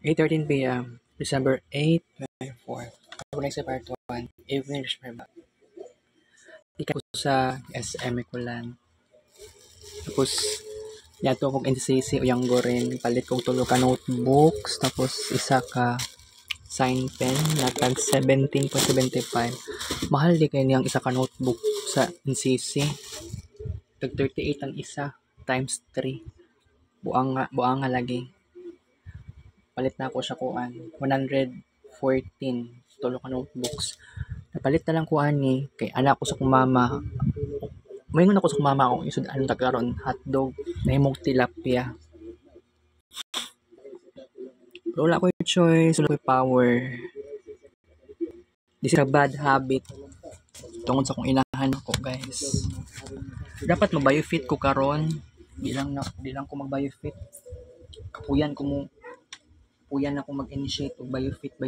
8:13 p.m. December 8, 2024. Ako next sa part 1. Evening remember. Ikaw sa SM Kulan. Tapos, yato kong NCC o Yanggo rin. Palit kong tulo ka notebooks. Tapos, isa ka sign pen na tag 17.75. Mahal di kayo niyang isa ka notebook sa NCC. Tag 38 ang isa times 3. Buang nga lagi. Palit na ako sa kuan 114 tulo ka notebooks. Napalit na lang kuan ni kay anak ko sa kong mama. Moingon ako sa kong mama kung isud anong tagkaron hotdog na himog tilapia. Pero wala ko yung choice, wala ko yung power. This is a bad habit. Tungod sa kong inahan ko, guys. Dapat mag-biofit ko karon. Di lang ko mag-biofit. Kapuyan ako mag-initiate og biofit.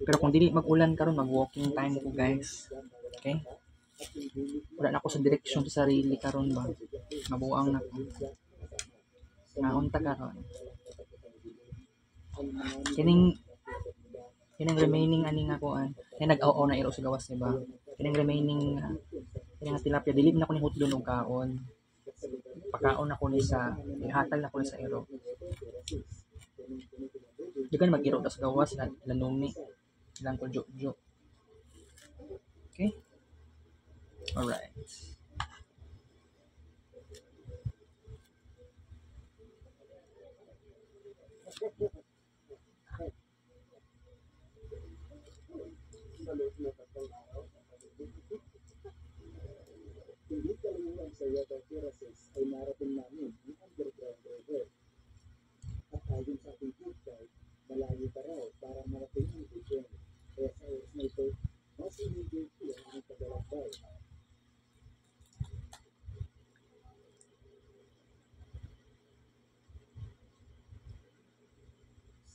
Pero kung dili mag-ulan karon, mag-walking time ko, guys. Okay? Wala na ako sa direksyon sa sarili karon ba. Mabuang na ko. Naunta karon. Kining remaining ani nga kuan. Kay nag-aw na iro sa gawas ni ba. Kining remaining kining tilapia dili na ko ni hutlon og kaon. Pakaon ako ni sa ihatal na ko ni sa iro. Di ka na mag-iro sa gawas na lanumi. Ilang ko jo. Okay? Alright. Hindi kalimitan sa Yada Terraces ay narating namin yung underground river. At ayon sa ating tour guide, malayo pa raw para marating ang region. Kaya sa oras na ito, mas immediate ang aming paglalakbay.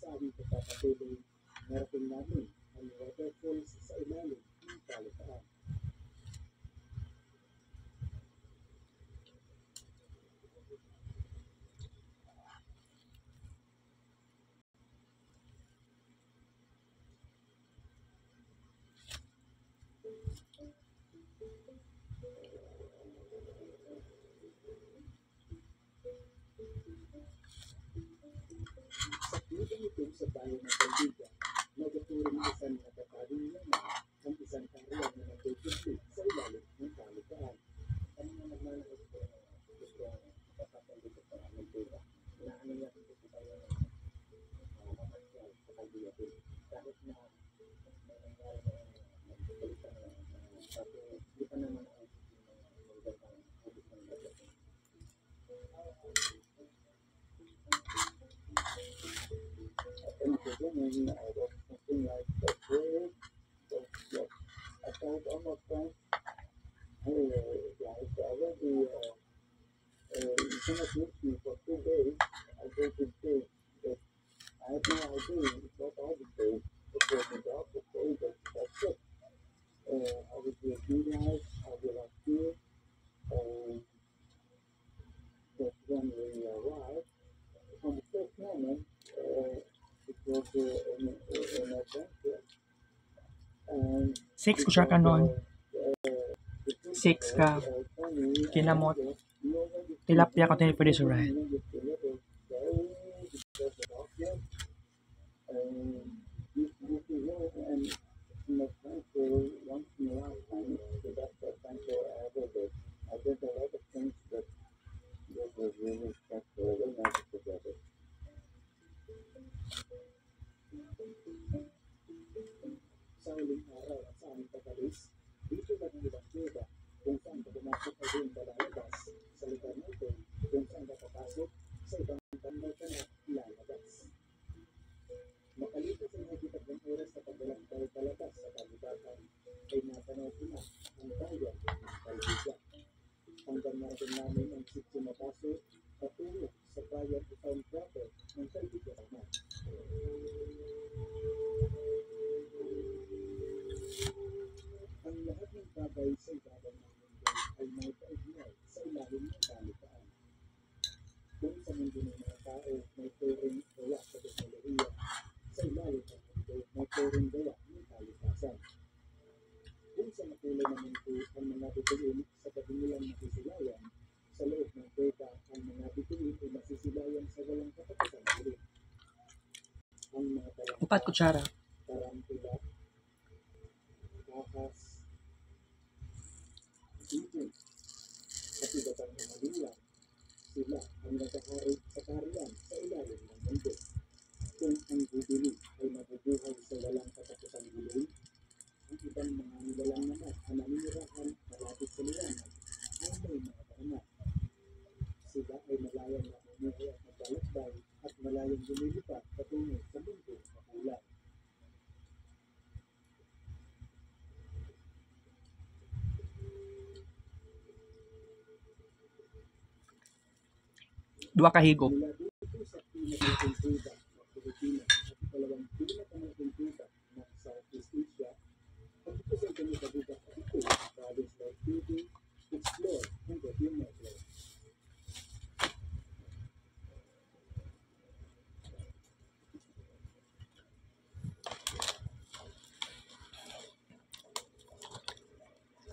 Sa aming pagpapatuloy, narating namin ang waterfalls sa ilalim ng Talutaan. Sa klubang ito sa bayan ng Bandiga, nagaturing isang nakatagong yaman ang isang karya na nagtutupit sa ilalim ng Talutaan. Ano nga naglalakot ko gusto kapapalito pa ng pera na ano yan ito tayo na mamasyal sa kalbiyatin. Kahit na may nangyari na nagpapalitan na kasi di pa naman ang magandang habit ng bagay. At in the beginning, I was thinking like that way, but yes, I told all my friends, hey guys, I already you cannot meet me for 2 days. I go to bed, but I have no idea what I would do before the job, before that's it. I will do a guys, I will appear, that when we arrived, on the first moment, it was an adventure. And 6 ko siya kanon. 6 ka. Kinamot. Tilapia ko tayo pwede suray. I did a lot of things that was really special and nice together. Sa huling araw at sa aming pag-alis, dito na ng ibang kuba kung saan ka pumasok ay doon ka lalabas. Sa lugar na ito, kung saan ka papasok, sa ibang bandang ka na lalabas. Makalipas ang higit ng oras sa paglalakbay palabas sa kalibatan, ay natanaw ko na ang bayan ng Kalbiga. Hanggang natin namin ang sityo na paso patungo sa bayan o town proper ng Kalbiga naman. Ang lahat ng bagay sa ibabaw ng mundo ay may kaugnay sa ilalim ng Talutaan. Kung sa mundo ng mga tao may turing o rin gawa ng kalikasan. Kung sa makulay naman po ang mga bituin sa gabi nilang masisilayan, sa loob ng kuweba ang mga bituin ay masisilayan sa walang katapusan ulit. Ang mga 4 kutsara. tarantula, ahas, ibon, at iba pang mga nilalang, sila ang nag-ahari sa kaharian sa ilalim ng mundo. Kung ang bubili ay mabubuhay sa walang katapusang gulong, ang ibang mga nilalang naman na naninirahan malapit sa liwanag ay may mga paanak. Sila ay malayang namumuhay at naglalakbay at malayang lumilipad patungo sa mundo na kulay. Dua ka higop. Mula dito sa pinakamalaking kuweba ng Pilipinas at ikalawang pinakamalaking kuweba ng Southeast Asia, at ito sa kanyang kabubat at ito, province like TV, explore, and review network.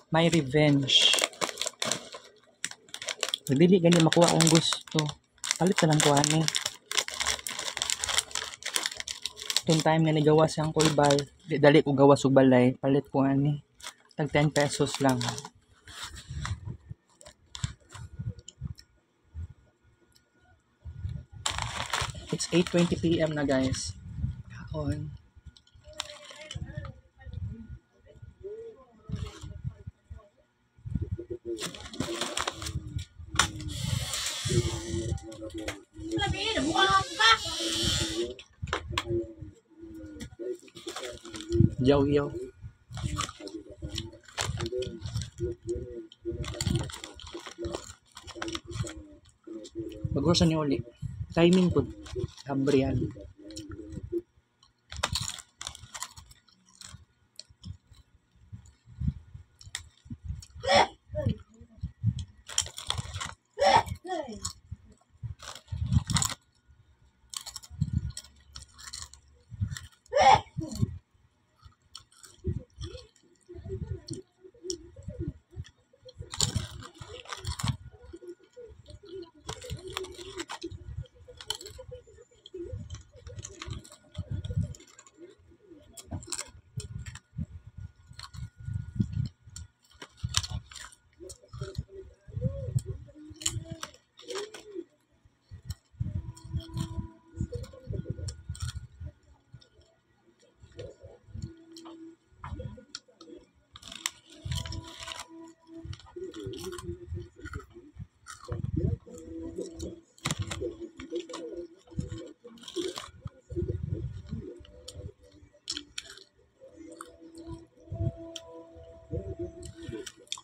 My revenge. Dili gani makuha akong gusto. Palit na lang ko ani. Itong time nga nagawa siyang kulbal, dali ko gawa sa balay, palit ko ani. Tag 10 pesos lang. It's 8:20 PM na guys. Kaon. Yaw. Bago sa niyo uli. Timing po. Hambrian.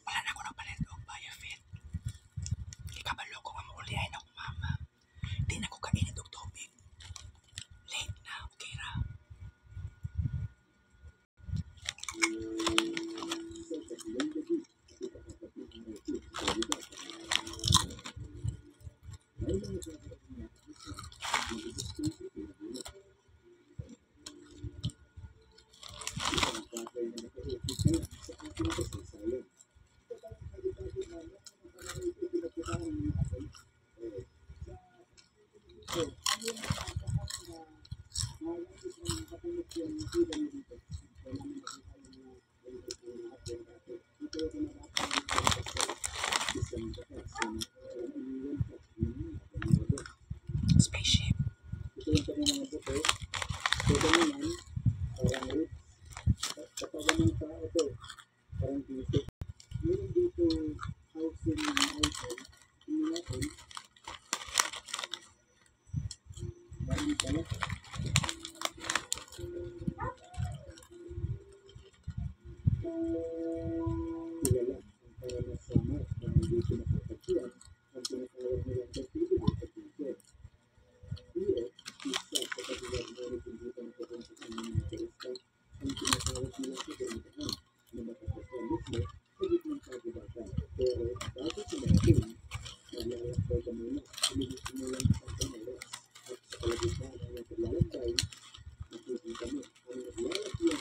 Wala na ako na palit og Biofit. Ikabalo ko nga maulihay na akong mama. Di na ko kainin og tubig. Late na, okay ra. Spaceship. Ito yung kanyang mga buto. Ito naman, parang ribs. Katawan ng tao ito, parang dito. Meron dito housing ng item. Tingnan natin. Marami pala. Kilala ang paranas sa Mars na hindi pinapatagpuan ang tinatawag nilang fertility at cancer. Iyo, isa sa kabilang meron hindi pa nakapunta sa mga turista ang tinatawag nilang kagandahan na matatagpuan mismo sa gitnang kagubatan. Pero bago sumating, maglalakbay ka muna, umilis mo lang ang pamalas at sa kalagitnaan ng paglalakbay, nakikita mo ang naglalakbay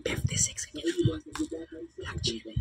56 ganyan. Black chili.